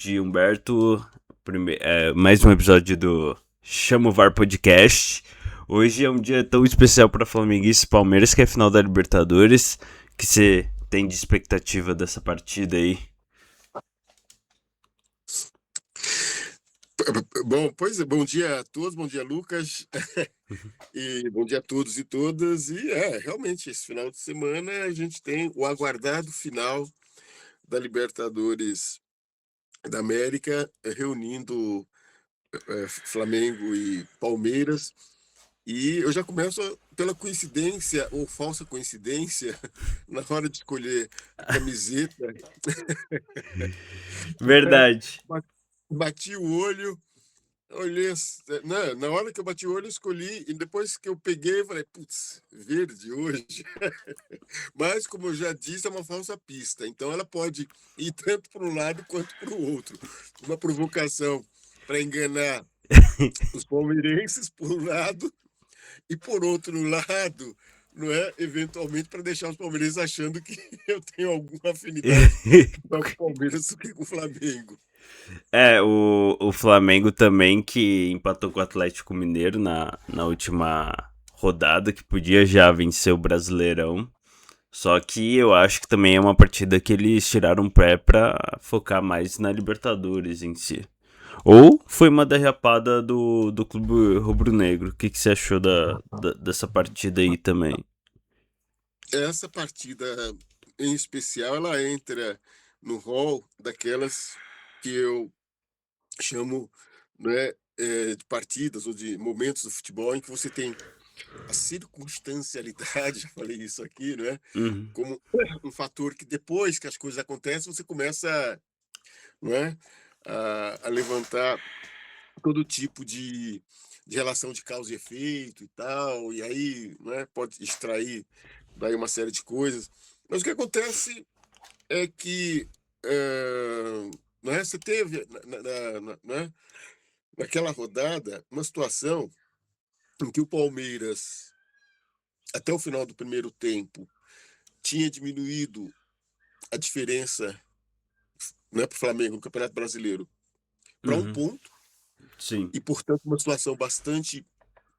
de Humberto, mais um episódio do Chama o VAR Podcast. Hoje é um dia tão especial para Flamenguista e Palmeiras, que é a final da Libertadores. O que você tem de expectativa dessa partida aí? Bom, pois é, bom dia a todos, bom dia, Lucas, e bom dia a todos e todas. E realmente, esse final de semana a gente tem o aguardado final da Libertadores da América, reunindo Flamengo e Palmeiras. E eu já começo pela coincidência, ou falsa coincidência, na hora de escolher a camiseta, Verdade. bati o olho. Olhei, né, na hora que eu bati o olho, eu escolhi, e depois que eu peguei, eu falei, putz, verde hoje. Mas, como eu já disse, é uma falsa pista, então ela pode ir tanto para um lado quanto para o outro. Uma provocação para enganar os palmeirenses, por um lado, e por outro lado, não é? Eventualmente para deixar os palmeirenses achando que eu tenho alguma afinidade com o Palmeiras do que com o Flamengo. O Flamengo também, que empatou com o Atlético Mineiro na última rodada, que podia já vencer o Brasileirão. Só que eu acho que também é uma partida que eles tiraram o pé pra focar mais na Libertadores em si. Ou foi uma derrapada do clube rubro-negro. O que você achou dessa partida aí também? Essa partida em especial, ela entra no rol daquelas que eu chamo, né, de partidas ou de momentos do futebol em que você tem a circunstancialidade, já falei isso aqui, né, Uhum. como um fator que depois que as coisas acontecem, você começa, não é, a levantar todo tipo de relação de causa e efeito e tal, e aí, né, pode extrair daí uma série de coisas. Mas o que acontece é que, né, você teve né, naquela rodada uma situação em que o Palmeiras, até o final do primeiro tempo, tinha diminuído a diferença, né, para o Flamengo no Campeonato Brasileiro para um Uhum. ponto, Sim. e, portanto, uma situação bastante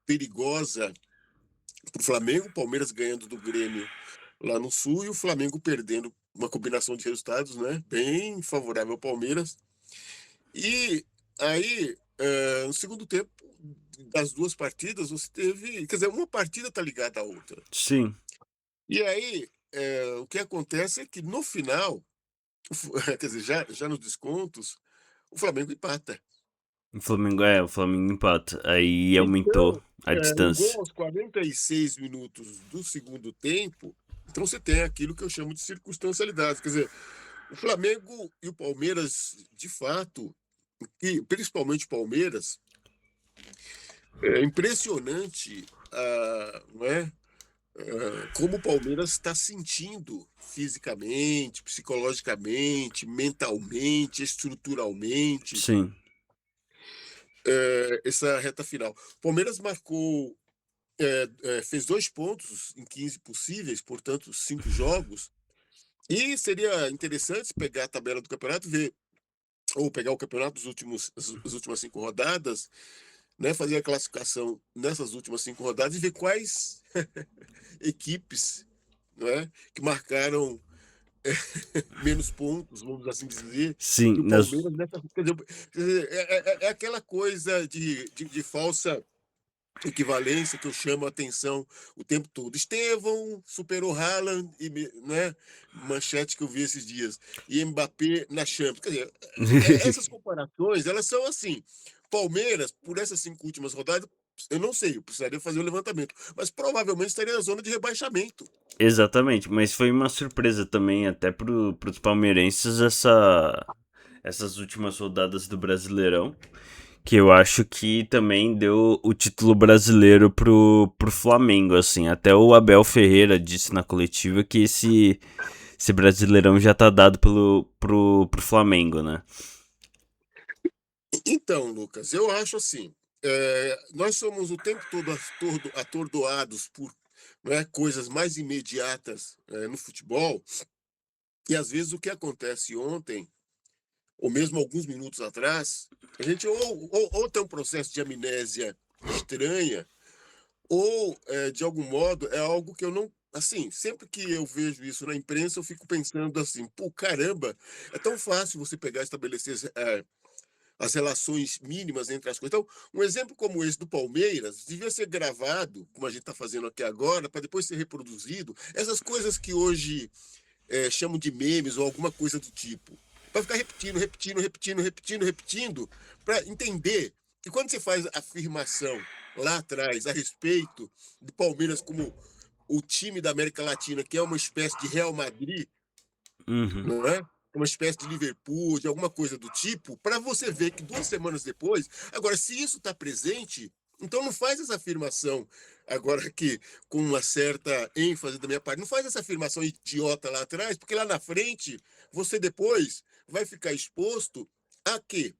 perigosa para o Flamengo, o Palmeiras ganhando do Grêmio lá no Sul e o Flamengo perdendo, uma combinação de resultados, né, bem favorável ao Palmeiras. E aí, no segundo tempo das duas partidas, você teve, quer dizer, uma partida está ligada à outra. Sim. E aí, o que acontece é que no final, quer dizer, já nos descontos, o Flamengo empata. O Flamengo empata. Aí aumentou Então, a um gol distância. aos 46 minutos do segundo tempo, então você tem aquilo que eu chamo de circunstancialidade. Quer dizer, o Flamengo e o Palmeiras, de fato, e principalmente o Palmeiras, é impressionante, não é? Como o Palmeiras está sentindo fisicamente, psicologicamente, mentalmente, estruturalmente, Sim. essa reta final. O Palmeiras marcou, fez 2 pontos em 15 possíveis, portanto, 5 jogos. E seria interessante pegar a tabela do campeonato, ver, ou pegar o campeonato as últimas 5 rodadas, né, fazer a classificação nessas últimas 5 rodadas e ver quais equipes, não é, que marcaram menos pontos, vamos assim dizer, Sim, que o Palmeiras nessa. Quer dizer, é aquela coisa de falsa equivalência que eu chamo a atenção o tempo todo. Estevão superou Haaland, né? Manchete que eu vi esses dias. E Mbappé na Champions. Quer dizer, essas comparações, elas são assim. Palmeiras, por essas 5 últimas rodadas, eu não sei, eu precisaria fazer o levantamento, mas provavelmente estaria na zona de rebaixamento. Exatamente, mas foi uma surpresa também até pros palmeirenses essas últimas rodadas do Brasileirão, que eu acho que também deu o título brasileiro pro Flamengo, assim. Até o Abel Ferreira disse na coletiva que esse Brasileirão já tá dado pro Flamengo, né? Então, Lucas, eu acho assim, nós somos o tempo todo atordoados por, né, coisas mais imediatas, no futebol, e às vezes o que acontece ontem ou mesmo alguns minutos atrás, a gente ou tem um processo de amnésia estranha, ou, de algum modo, é algo que eu não assim, sempre que eu vejo isso na imprensa, eu fico pensando assim: "Pô, caramba, é tão fácil você pegar e estabelecer as relações mínimas entre as coisas". Então, um exemplo como esse do Palmeiras devia ser gravado, como a gente está fazendo aqui agora, para depois ser reproduzido. Essas coisas que hoje chamam de memes ou alguma coisa do tipo, para ficar repetindo, repetindo, repetindo, repetindo, repetindo, para entender que quando você faz a afirmação lá atrás a respeito do Palmeiras como o time da América Latina, que é uma espécie de Real Madrid, Uhum. não é? Uma espécie de Liverpool, de alguma coisa do tipo, para você ver que 2 semanas depois. Agora, se isso está presente, então não faz essa afirmação, agora aqui, com uma certa ênfase da minha parte, não faz essa afirmação idiota lá atrás, porque lá na frente, você depois vai ficar exposto a quê?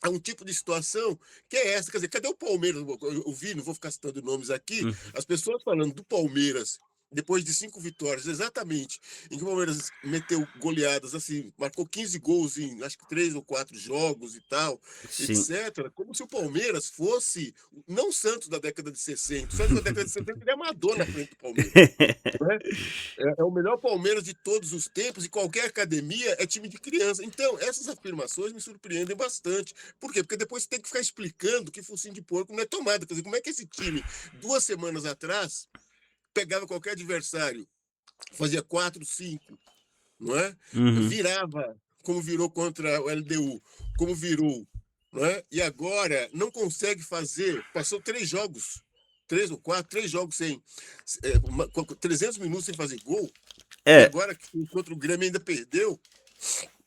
A um tipo de situação que é essa. Quer dizer, cadê o Palmeiras? Eu vi, não vou ficar citando nomes aqui, Uhum. as pessoas falando do Palmeiras depois de 5 vitórias, exatamente, em que o Palmeiras meteu goleadas, assim, marcou 15 gols em acho que 3 ou 4 jogos e tal, Sim. etc. Como se o Palmeiras fosse, não o Santos da década de 60. O Santos da década de 60 ele é amador na frente do Palmeiras. Né? É o melhor Palmeiras de todos os tempos e qualquer academia é time de criança. Então, essas afirmações me surpreendem bastante. Por quê? Porque depois você tem que ficar explicando que focinho de porco não é tomada. Quer dizer, como é que esse time, 2 semanas atrás, pegava qualquer adversário, fazia 4, 5, não é? Uhum. Virava, como virou contra o LDU, como virou, não é? E agora não consegue fazer, passou 3 jogos, 3 ou 4, 3 jogos sem, 300 minutos sem fazer gol, e É, agora contra o Grêmio ainda perdeu.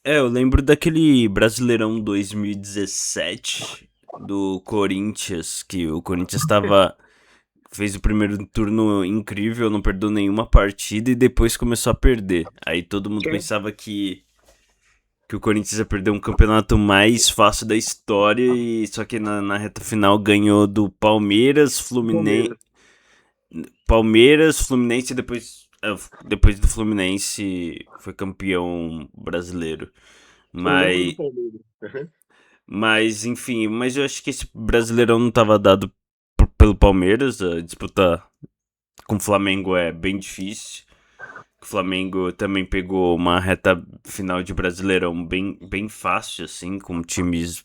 eu lembro daquele Brasileirão 2017 do Corinthians, que o Corinthians estava fez o primeiro turno incrível, não perdeu nenhuma partida e depois começou a perder. Aí todo mundo É, pensava que o Corinthians ia perder um campeonato mais fácil da história, e só que na reta final ganhou do o Palmeiras. Palmeiras, Fluminense e depois do Fluminense foi campeão brasileiro. Eu lembro do Mas, Palmeiras. Uhum. mas enfim, mas eu acho que esse Brasileirão não estava dado pelo Palmeiras. A disputa com o Flamengo é bem difícil. O Flamengo também pegou uma reta final de Brasileirão bem fácil, assim, com times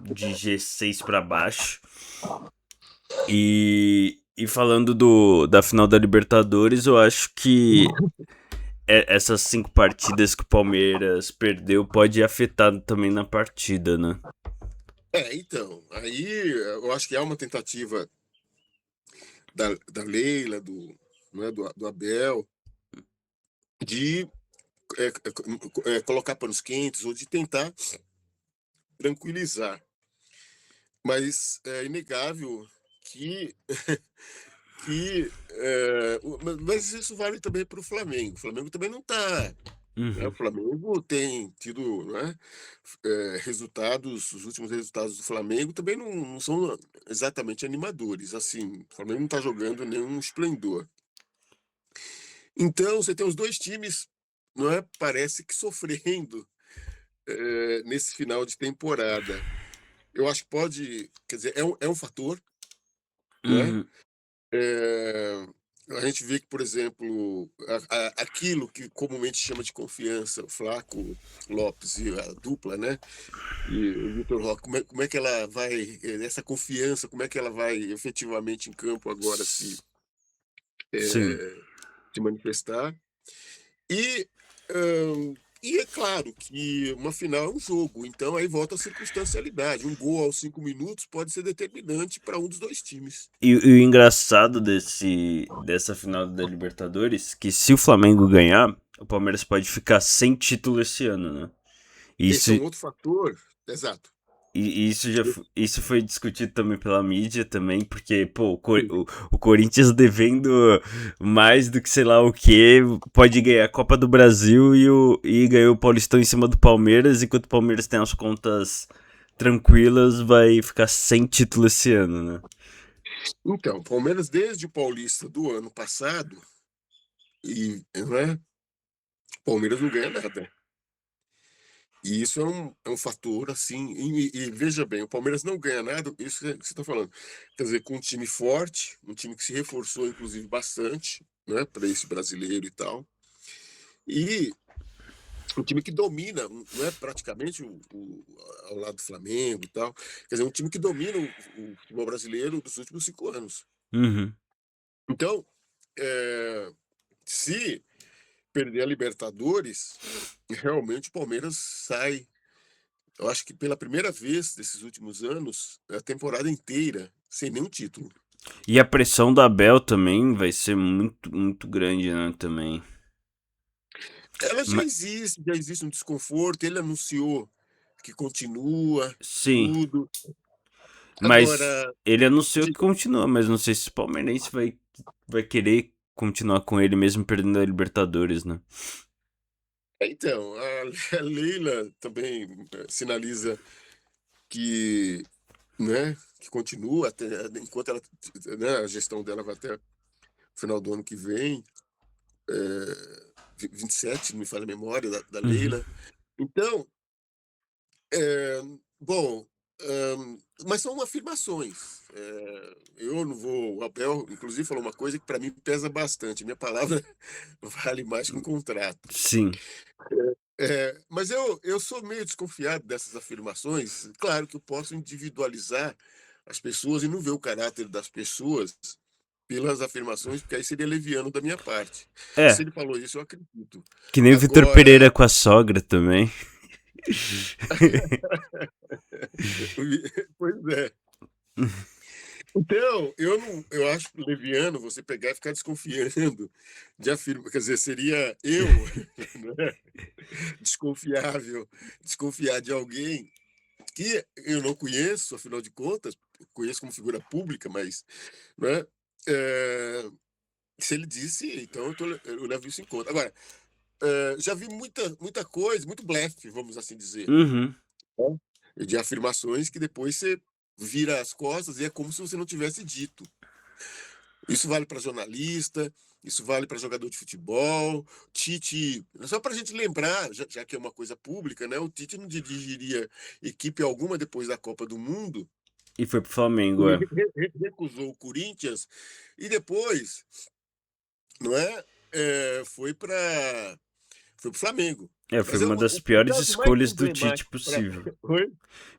de G6 para baixo. E falando da final da Libertadores, eu acho que essas 5 partidas que o Palmeiras perdeu pode afetar também na partida, né? Então, aí eu acho que há uma tentativa da Leila, não é, do Abel, de colocar panos quentes ou de tentar tranquilizar. Mas é inegável que, mas isso vale também para o Flamengo. O Flamengo também não está. O Uhum. Flamengo tem tido, né, resultados, os últimos resultados do Flamengo também não são exatamente animadores. Assim, o Flamengo não está jogando nenhum esplendor. Então, você tem os dois times, não é? Parece que sofrendo nesse final de temporada. Eu acho que pode, quer dizer, é um fator, não é? Uhum. Eh, a gente vê que, por exemplo, aquilo que comumente chama de confiança, o Flaco Lopes e a dupla, né? E o Vitor Roque, como é que ela vai, essa confiança, como é que ela vai efetivamente em campo agora Sim. se manifestar? E, e é claro que uma final é um jogo, então aí volta a circunstancialidade. Um gol aos 5 minutos pode ser determinante para um dos dois times. E o engraçado dessa final da Libertadores, que se o Flamengo ganhar, o Palmeiras pode ficar sem título esse ano, né? Esse Isso, é um outro fator, exato. e isso foi discutido também pela mídia também, porque, pô, Sim. O Corinthians devendo mais do que sei lá o que, pode ganhar a Copa do Brasil e ganhou o Paulistão em cima do Palmeiras, enquanto o Palmeiras tem as contas tranquilas, vai ficar sem título esse ano, né? Então, Palmeiras desde o Paulista do ano passado, não é? Palmeiras não ganha nada. E isso é um fator, assim, e veja bem, o Palmeiras não ganha nada, isso que você está falando. Quer dizer, com um time forte, um time que se reforçou, inclusive, bastante, né, para esse brasileiro e tal. E um time que domina, não é praticamente ao lado do Flamengo e tal. Quer dizer, um time que domina o futebol brasileiro dos últimos 5 anos. Uhum. Então, se perder a Libertadores, realmente o Palmeiras sai. Eu acho que pela primeira vez desses últimos anos, a temporada inteira, sem nenhum título. E a pressão do Abel também vai ser muito, muito grande, né, também. Ela Ma- já existe um desconforto, ele anunciou que continua, sim, tudo. mas Agora, ele anunciou que diga. continua, mas não sei se o palmeirense vai querer continuar com ele mesmo perdendo a Libertadores, né? Então, a Leila também sinaliza que, né, que continua até, enquanto ela, né, a gestão dela vai até o final do ano que vem, 27, não me falha a memória, da Uhum. Leila. Então, É, bom, mas são afirmações. Eu não vou. O Abel, inclusive, falou uma coisa que para mim pesa bastante. Minha palavra vale mais que um contrato. Sim. Mas eu sou meio desconfiado dessas afirmações. Claro que eu posso individualizar as pessoas e não ver o caráter das pessoas pelas afirmações, porque aí seria leviano da minha parte. Se É, ele falou isso, eu acredito. que nem o Vitor Pereira Agora, com a sogra também. pois é. Então, eu acho leviano você pegar e ficar desconfiando de afirma, quer dizer, seria eu, né, desconfiável, desconfiar de alguém que eu não conheço, afinal de contas, conheço como figura pública, mas, né, se ele disse, então eu levo isso em conta. Agora, já vi muita coisa, muito blefe, vamos assim dizer, Uhum. de afirmações que depois você vira as costas e é como se você não tivesse dito. Isso vale para jornalista, isso vale para jogador de futebol. Tite, só para a gente lembrar, já que é uma coisa pública, né? O Tite não dirigiria equipe alguma depois da Copa do Mundo. E foi pro Flamengo, Ele é. recusou o Corinthians e depois, não é? Foi para o Flamengo. É, foi Mas uma das o piores caso mais escolhas do Tite emblemático para. possível.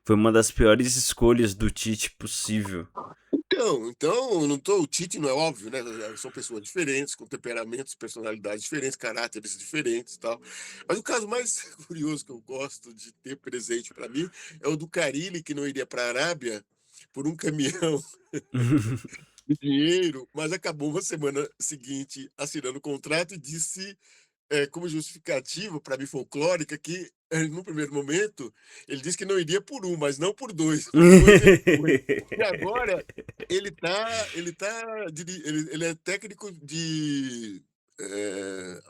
Foi uma das piores escolhas do Tite possível. Então, eu não tô, o Tite não é óbvio, né? São pessoas diferentes, com temperamentos, personalidades diferentes, caráteres diferentes e tal. Mas o caso mais curioso que eu gosto de ter presente para mim é o do Carille, que não iria para a Arábia por um caminhão de dinheiro, mas acabou uma semana seguinte assinando o contrato e disse, como justificativa, para mim folclórica, que no primeiro momento ele disse que não iria por um, mas não por dois, por dois ele foi. E agora ele é técnico de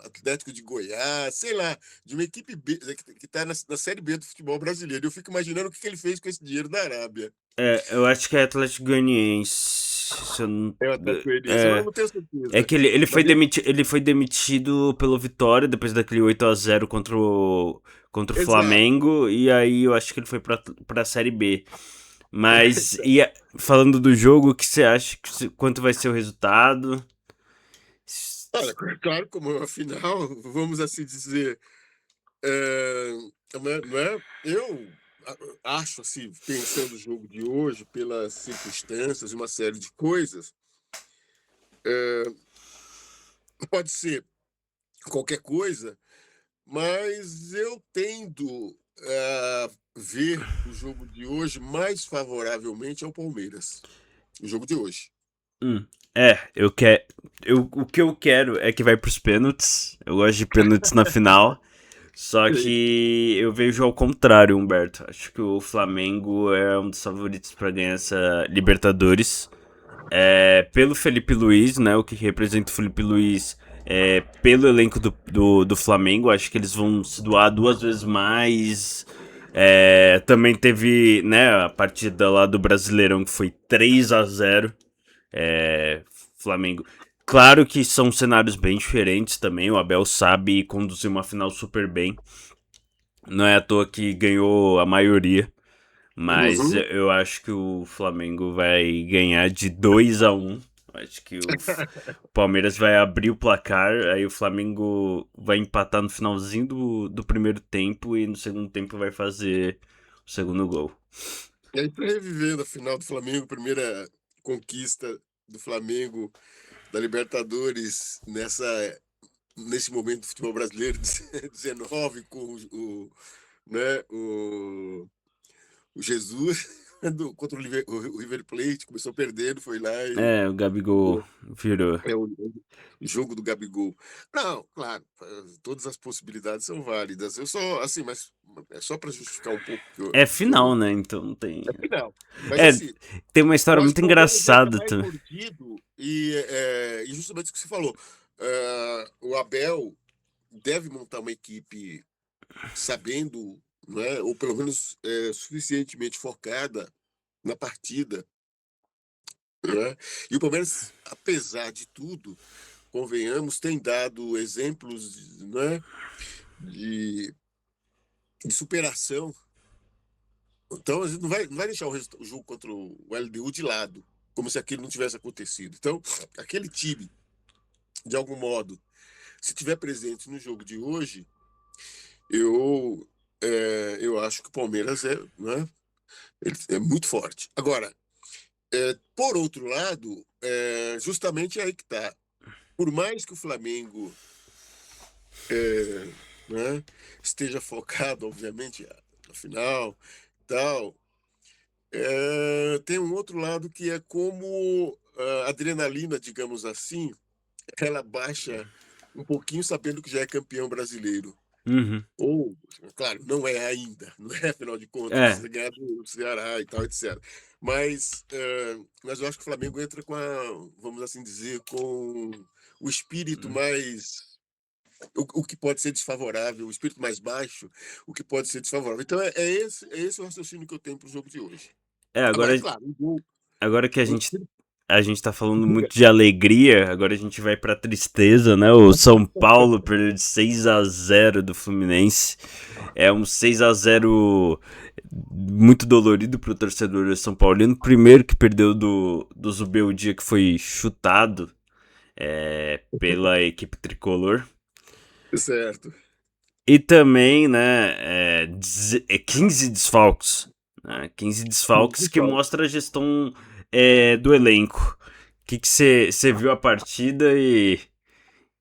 Atlético de Goiás, sei lá, de uma equipe B, que está na Série B do futebol brasileiro. Eu fico imaginando o que ele fez com esse dinheiro da Arábia. É, eu acho que é Atlético Goianiense. Se eu não- É o Atlético Goianiense, eu É, não tenho é certeza. que Mas ele, ele foi demitido pelo Vitória depois daquele 8-0 contra o exato. Flamengo. E aí eu acho que ele foi pra Série B. Mas, falando do jogo, o que você acha? Quanto vai ser o resultado? Olha, claro, como é uma final, vamos assim dizer, é, não é? Eu acho, assim, pensando o jogo de hoje, pelas circunstâncias, uma série de coisas, pode ser qualquer coisa, mas eu tendo a ver o jogo de hoje mais favoravelmente ao Palmeiras. O jogo de hoje. Hum, eu quero. O que eu quero é que vai pros pênaltis. Eu gosto de pênaltis na final. Só Sei. que eu vejo ao contrário, Humberto. Acho que o Flamengo é um dos favoritos para ganhar essa Libertadores. Pelo Felipe Luiz, né? O que representa o Felipe Luiz. Pelo elenco do Flamengo, acho que eles vão se doar duas vezes mais. Também teve, né, a partida lá do Brasileirão que foi 3-0. É, Flamengo. Claro que são cenários bem diferentes também. O Abel sabe conduzir uma final super bem. Não é à toa que ganhou a maioria. Mas Uhum. eu acho que o Flamengo vai ganhar de 2-1. Acho que o Palmeiras vai abrir o placar, aí o Flamengo vai empatar no finalzinho do primeiro tempo e no segundo tempo vai fazer o segundo gol. E aí, para reviver a final do Flamengo, primeira conquista do Flamengo da Libertadores nesse momento do futebol brasileiro, 19, com né, o Jesus contra o River Plate, começou perdendo, foi lá e É, o Gabigol virou. é o jogo do Gabigol. Não, claro, todas as possibilidades são válidas. Eu só, assim, mas é só para justificar um pouco que eu É tô. final, né? Então não tem. É final. Mas É, assim, tem uma eu história acho muito que o Palmeiras entra engraçada mais também. mordido e justamente o que você falou. O Abel deve montar uma equipe sabendo, não é, ou pelo menos suficientemente focada na partida, né? E o Palmeiras, apesar de tudo, convenhamos, tem dado exemplos, né, de, de superação. Então, a gente não vai deixar o jogo contra o LDU de lado, como se aquilo não tivesse acontecido. Então, aquele time, de algum modo, se tiver presente no jogo de hoje, eu, eu acho que o Palmeiras né, ele é muito forte. Agora, por outro lado, justamente aí que está. Por mais que o Flamengo né, esteja focado, obviamente, na final, tal, tem um outro lado que é como a adrenalina, digamos assim, ela baixa um pouquinho sabendo que já é campeão brasileiro. Uhum. Ou, claro, não é ainda, não é, afinal de contas, É, precisa ganhar do Ceará e tal, etc. Mas eu acho que o Flamengo entra com vamos assim dizer, com o espírito mais. O que pode ser desfavorável, o espírito mais baixo, o que pode ser desfavorável. Então, é esse o raciocínio que eu tenho para o jogo de hoje. é Agora, agora, é claro, o gol. agora que a o- gente A gente tá falando Diga. muito de alegria, agora a gente vai pra tristeza, né? O São Paulo perdeu de 6-0 do Fluminense. É um 6-0 muito dolorido pro torcedor São Paulino. Primeiro que perdeu do Zubeldia, que foi chutado pela equipe tricolor. Certo. E também, né, 15 desfalques. Né, 15 desfalques que mostra a gestão do elenco. O que você viu a partida e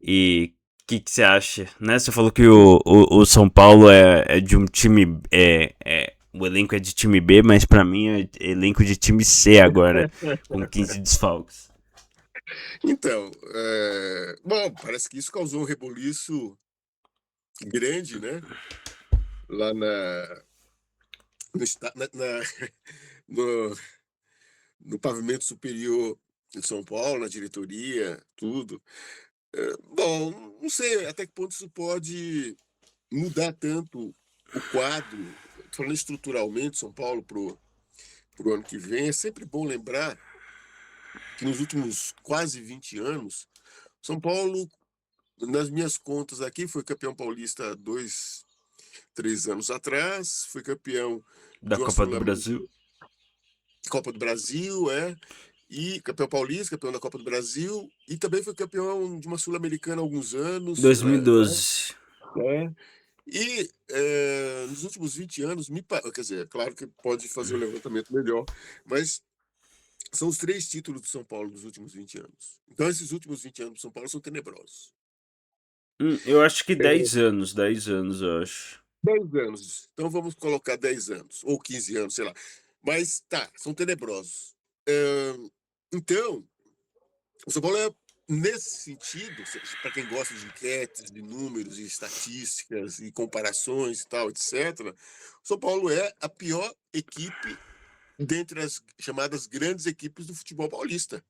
o que você acha? Né? Você falou que o São Paulo é de um time. O elenco é de time B, mas pra mim é elenco de time C agora, com 15 desfalques. Então, bom, parece que isso causou um reboliço grande, né? Lá no, esta- no, no pavimento superior de São Paulo, na diretoria, tudo. Bom, não sei até que ponto isso pode mudar tanto o quadro, falando estruturalmente, São Paulo para o ano que vem. É sempre bom lembrar que nos últimos quase 20 anos, São Paulo, nas minhas contas aqui, foi campeão paulista 2, 3 anos atrás, foi campeão Da de uma Copa do Brasil. Copa do Brasil, e campeão paulista, campeão da Copa do Brasil, e também foi campeão de uma Sul-Americana há alguns anos, né? 2012. É. E nos últimos 20 anos, quer dizer, é claro que pode fazer o levantamento melhor, mas são os 3 títulos do São Paulo nos últimos 20 anos. Então, esses últimos 20 anos do São Paulo são tenebrosos. Eu acho que É, 10 anos, 10 anos, eu acho. 10 anos. Então, vamos colocar 10 anos, ou 15 anos, sei lá. Mas, tá, são tenebrosos. É, então, o São Paulo nesse sentido, para quem gosta de enquetes, de números, e estatísticas, e comparações e tal, etc., o São Paulo é a pior equipe dentre as chamadas grandes equipes do futebol paulista.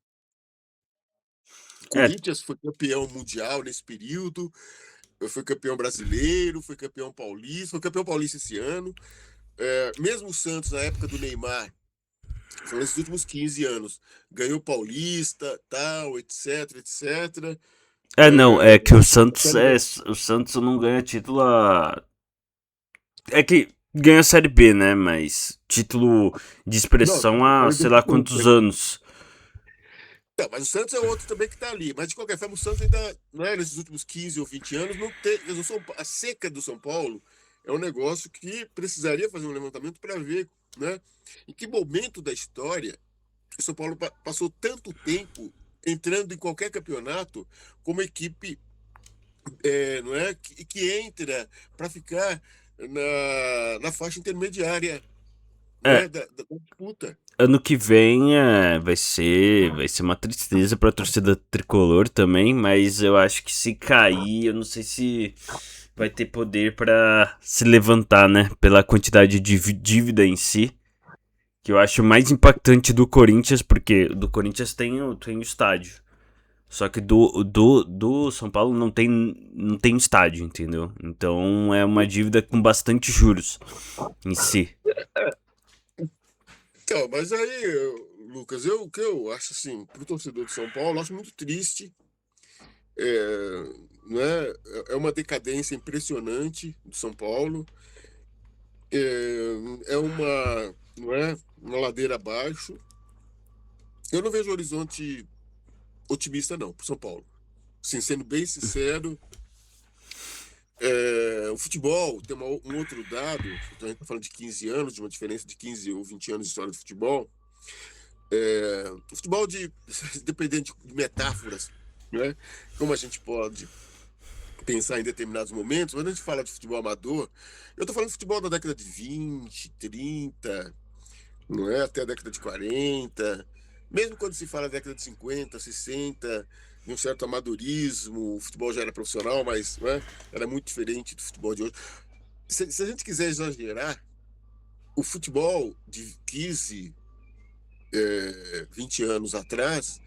O É, Corinthians foi campeão mundial nesse período, foi campeão brasileiro, foi campeão paulista, foi campeão paulista esse ano. Mesmo o Santos, na época do Neymar, falando nesses últimos 15 anos, ganhou paulista, tal, etc, etc. não, é que o Santos Série B. não ganha título há É que ganhou a Série B, né? Mas título de Não, expressão há sei lá quantos anos. não, mas o Santos é outro também que está ali. Mas, de qualquer forma, o Santos ainda, né, nesses últimos 15 ou 20 anos, não tem. A seca do São Paulo é um negócio que precisaria fazer um levantamento para ver, né, em que momento da história o São Paulo passou tanto tempo entrando em qualquer campeonato como equipe, não é, que entra para ficar na faixa intermediária, É, né, da disputa. ano que vem vai ser uma tristeza pra torcida tricolor também, mas eu acho que se cair, eu não sei se vai ter poder pra se levantar, né? Pela quantidade de dívida em si, que eu acho mais impactante do Corinthians, porque do Corinthians tem o estádio. Só que do São Paulo não tem estádio, entendeu? Então é uma dívida com bastante juros em si. Então, mas aí, Lucas, o que eu acho assim, para o torcedor de São Paulo, eu acho muito triste. Né? É uma decadência impressionante do São Paulo. É uma, não é, uma ladeira abaixo. Eu não vejo horizonte otimista, não, para São Paulo. Sim, sendo bem sincero, o futebol tem um outro dado, então a gente está falando de 15 anos, de uma diferença de 15 ou 20 anos de história do futebol. O futebol, dependendo de metáforas, né? Como a gente pode pensar em determinados momentos, quando a gente fala de futebol amador, eu estou falando de futebol da década de 20, 30, não é? Até a década de 40. Mesmo quando se fala da década de 50, 60, de um certo amadorismo, o futebol já era profissional, mas não é? Era muito diferente do futebol de hoje. Se a gente quiser exagerar, o futebol de 15, 20 anos atrás,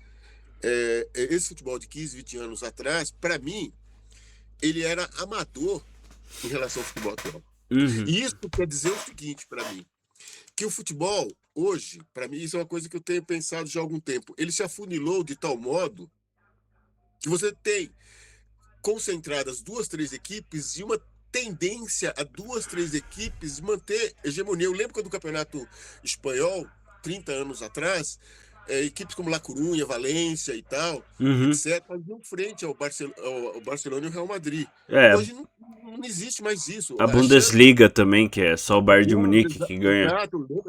esse futebol de 15, 20 anos atrás, para mim, ele era amador em relação ao futebol atual. Uhum. E isso quer dizer o seguinte para mim, que o futebol hoje, para mim, isso é uma coisa que eu tenho pensado já há algum tempo, ele se afunilou de tal modo que você tem concentradas duas, três equipes e uma tendência a duas, três equipes manter hegemonia. Eu lembro quando o campeonato espanhol, 30 anos atrás, equipes como La Coruña, Valência e tal, Uhum. etc., faziam frente ao Barcelona e ao Real Madrid. É, Hoje não existe mais isso. a A chance. Bundesliga também, que é só o Bayern de Munique que ganha.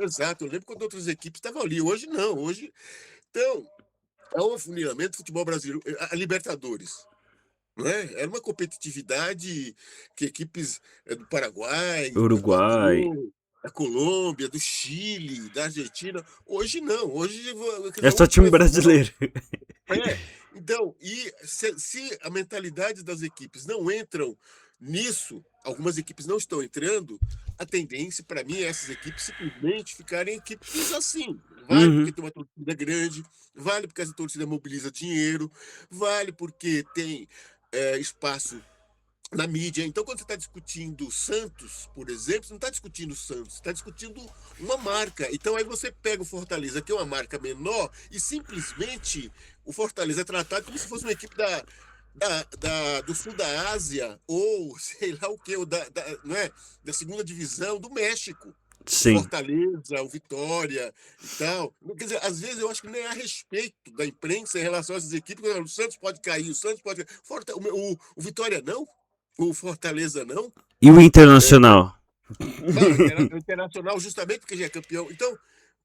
Exato, eu lembro quando outras equipes estavam ali. Hoje não. Hoje, então, é um afunilamento do futebol brasileiro. A Libertadores. Não é? Era uma competitividade que equipes do Paraguai, do Uruguai. Equador, da Colômbia, do Chile, da Argentina. Hoje não. Hoje, quer É dizer, só onde time vai futebol? brasileiro. Então, e se a mentalidade das equipes não entram nisso, algumas equipes não estão entrando, a tendência para mim é essas equipes simplesmente ficarem equipes assim. Vale porque Uhum. tem uma torcida grande, vale porque essa torcida mobiliza dinheiro, vale porque tem espaço na mídia. Então, quando você está discutindo o Santos, por exemplo, você não está discutindo o Santos, você está discutindo uma marca. Então, aí você pega o Fortaleza, que é uma marca menor, e simplesmente o Fortaleza é tratado como se fosse uma equipe do sul da Ásia, ou sei lá o quê, não é? Da segunda divisão do México. O Sim. Fortaleza, o Vitória e tal. Quer dizer, às vezes eu acho que nem há respeito da imprensa em relação a essas equipes. O Santos pode cair, o Santos pode cair. O Vitória não, o Fortaleza não. E o É, Internacional? não, o Internacional justamente porque já é campeão. Então,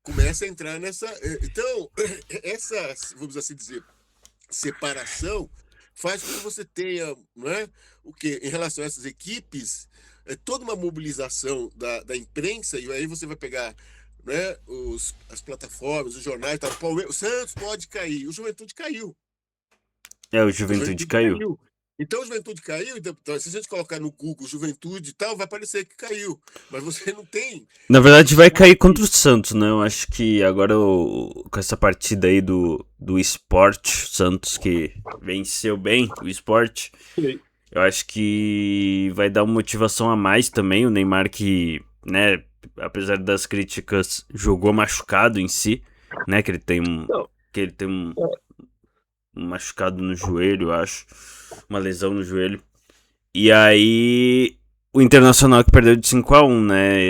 começa a entrar nessa. Então, essa, vamos assim dizer, separação faz com que você tenha, não é? O que em relação a essas equipes, toda uma mobilização da imprensa, e aí você vai pegar, né, as plataformas, os jornais, tal, o Santos pode cair, o Juventude caiu. É, o O Juventude Juventude caiu. caiu. Então, o Juventude caiu, então, se a gente colocar no Google Juventude e tal, vai parecer que caiu. Mas você não tem Na esse verdade, vai cair contra choque. o Santos, né? Eu acho que agora com essa partida aí do Sport, Santos que venceu bem o Sport, eu acho que vai dar uma motivação a mais também. O Neymar que, né, apesar das críticas, jogou machucado em si, né? Não, Que ele tem um machucado no joelho, eu acho. Uma lesão no joelho. E aí o Internacional que perdeu de 5-1, né?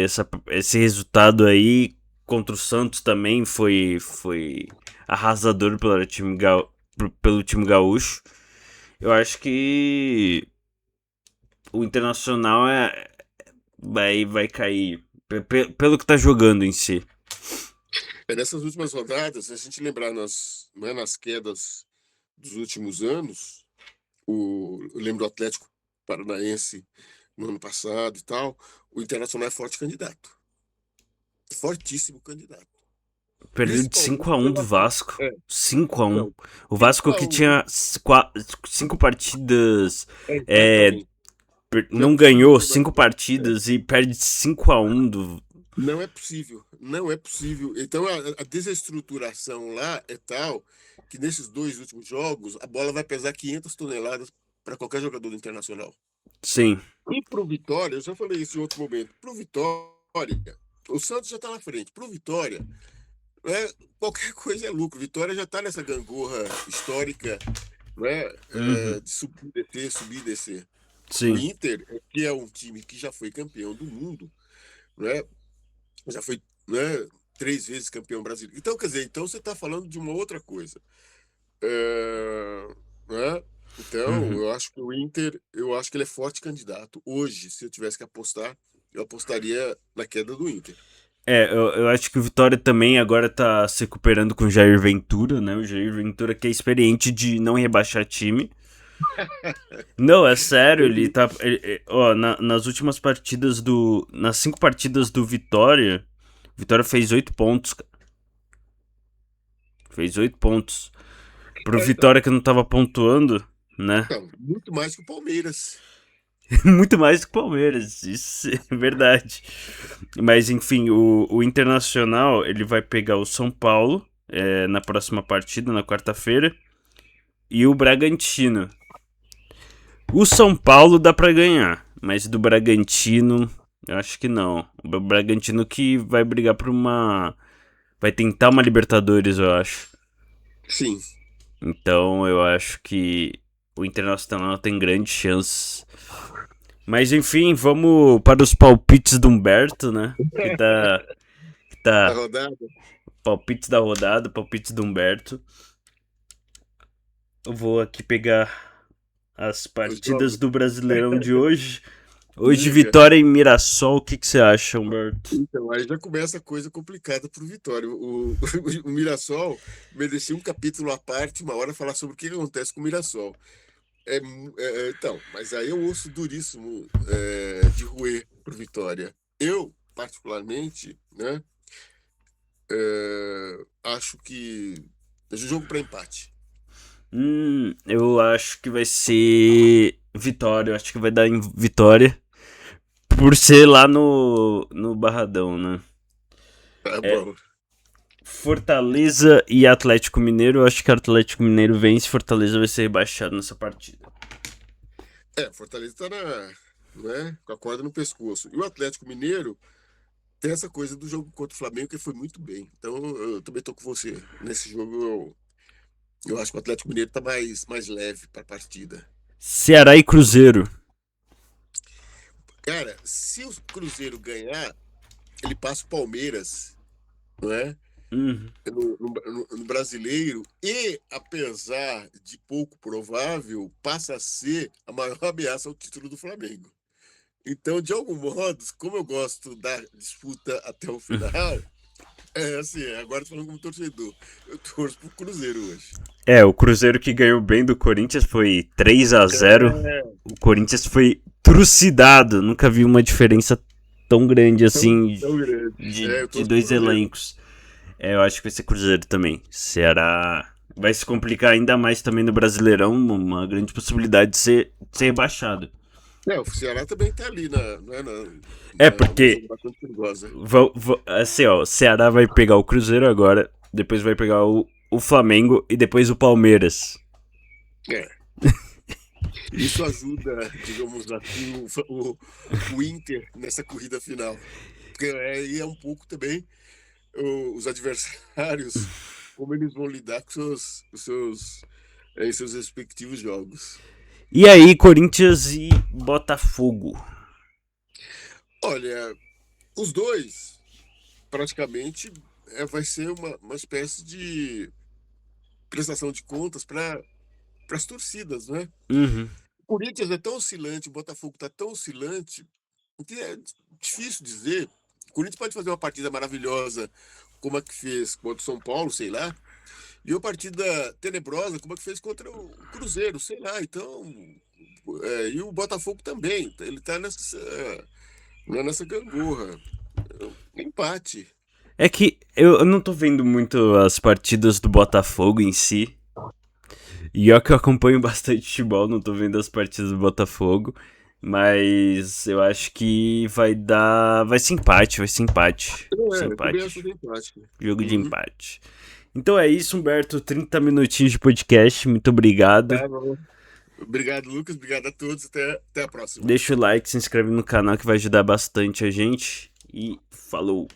Esse resultado aí contra o Santos também foi arrasador pelo time gaúcho. Eu acho que o Internacional vai cair pelo que tá jogando em si. Nessas últimas rodadas, se a gente lembrar nas quedas dos últimos anos, eu lembro do Atlético Paranaense no ano passado e tal, o Internacional é forte candidato. Fortíssimo candidato. Perdeu de Principalmente 5-1 do pela. Vasco. É, 5-1. não. O cinco Vasco a que um tinha 5 partidas. É, Exatamente. não Não, ganhou seguindo, mas 5 partidas e perde de 5-1 do. não é possível. Não é possível. Então, a desestruturação lá é tal que nesses dois últimos jogos, a bola vai pesar 500 toneladas para qualquer jogador do Internacional. Sim. E para o Vitória, eu já falei isso em outro momento, para o Vitória, o Santos já está na frente. Para o Vitória, qualquer coisa é lucro. Vitória já está nessa gangorra histórica, Uhum. de subir, descer, subir, descer. O Sim. Inter, que é um time que já foi campeão do mundo, né? Já foi, né, 3 vezes campeão brasileiro. Então, quer dizer, então você está falando de uma outra coisa. É, né? Então, Uhum. eu acho que ele é forte candidato. Hoje, se eu tivesse que apostar, eu apostaria na queda do Inter. Eu acho que o Vitória também agora tá se recuperando com o Jair Ventura, né? O Jair Ventura que é experiente de não rebaixar time. Não, é sério, ele tá. Ó, nas últimas partidas do. Nas 5 partidas do Vitória, o Vitória fez 8 pontos. Fez 8 pontos. Pro Então, Vitória que não tava pontuando, né? então, muito mais que o Palmeiras. Muito mais que o Palmeiras, isso é verdade. Mas enfim, o Internacional ele vai pegar o São Paulo na próxima partida, na quarta-feira, e o Bragantino. O São Paulo dá pra ganhar, mas do Bragantino, eu acho que não. O Bragantino que vai brigar por uma. Vai tentar uma Libertadores, eu acho. Sim. Então eu acho que o Internacional tem grandes chances. Mas enfim, vamos para os palpites do Humberto, né? Que tá. Que A tá. rodada. Palpites da rodada, palpites do Humberto. Eu vou aqui pegar as Os partidas jogos. do Brasileirão de hoje. Hoje, Diga. Vitória e Mirassol. O que você acha, Humberto? Então, aí já começa a coisa complicada para o Vitória. O Mirassol merecia um capítulo à parte, uma hora, falar sobre o que acontece com o Mirassol. Então, mas aí eu ouço duríssimo de roer para o Vitória. Eu, particularmente, né, acho que é um jogo para empate. Eu acho que vai ser Vitória. Eu acho que vai dar em Vitória. Por ser lá no Barradão, né? Tá É bom. Fortaleza e Atlético Mineiro. Eu acho que o Atlético Mineiro vence. Fortaleza vai ser rebaixado nessa partida. Fortaleza está com a corda no pescoço. E o Atlético Mineiro tem essa coisa do jogo contra o Flamengo que foi muito bem. Então eu também estou com você. Nesse jogo eu acho que o Atlético Mineiro está mais leve para a partida. Ceará e Cruzeiro. Cara, se o Cruzeiro ganhar, ele passa o Palmeiras, não é? Uhum. No brasileiro, e apesar de pouco provável, passa a ser a maior ameaça ao título do Flamengo. Então, de algum modo, como eu gosto da disputa até o final, assim, agora tô falando como torcedor, eu torço pro Cruzeiro hoje. O Cruzeiro que ganhou bem do Corinthians foi 3-0. É, O Corinthians foi trucidado. Nunca vi uma diferença tão grande tão, assim tão grande. de, Eu de torço pro dois Cruzeiro. elencos. Eu acho que vai ser Cruzeiro também. Ceará vai se complicar ainda mais também no Brasileirão. Uma grande possibilidade de ser rebaixado. O Ceará também tá ali numa Porque, zona bastante perigosa. assim, ó, o Ceará vai pegar o Cruzeiro agora, depois vai pegar o Flamengo e depois o Palmeiras. É. Isso ajuda, digamos assim, o Inter nessa corrida final. Porque aí é um pouco também os adversários, como eles vão lidar com seus respectivos jogos. E aí, Corinthians e Botafogo. Olha, os dois, praticamente, vai ser uma espécie de prestação de contas para as torcidas, né? Uhum. O Corinthians é tão oscilante, o Botafogo está tão oscilante, que é difícil dizer. O Corinthians pode fazer uma partida maravilhosa, como a que fez contra o São Paulo, sei lá, e uma partida tenebrosa, como a que fez contra o Cruzeiro, sei lá. Então, e o Botafogo também, ele está nessa gangorra. Empate. É que eu não tô vendo muito as partidas do Botafogo em si. E ó que eu acompanho bastante futebol, não tô vendo as partidas do Botafogo. Mas eu acho que vai dar. Vai ser empate, vai ser empate. Vai ser Eu também acho empate. que é empate. Jogo de Uhum. empate. Então é isso, Humberto. 30 minutinhos de podcast. Muito obrigado. Tá bom. Obrigado, Lucas. Obrigado a todos. Até a próxima. Deixa o like, se inscreve no canal que vai ajudar bastante a gente. E falou!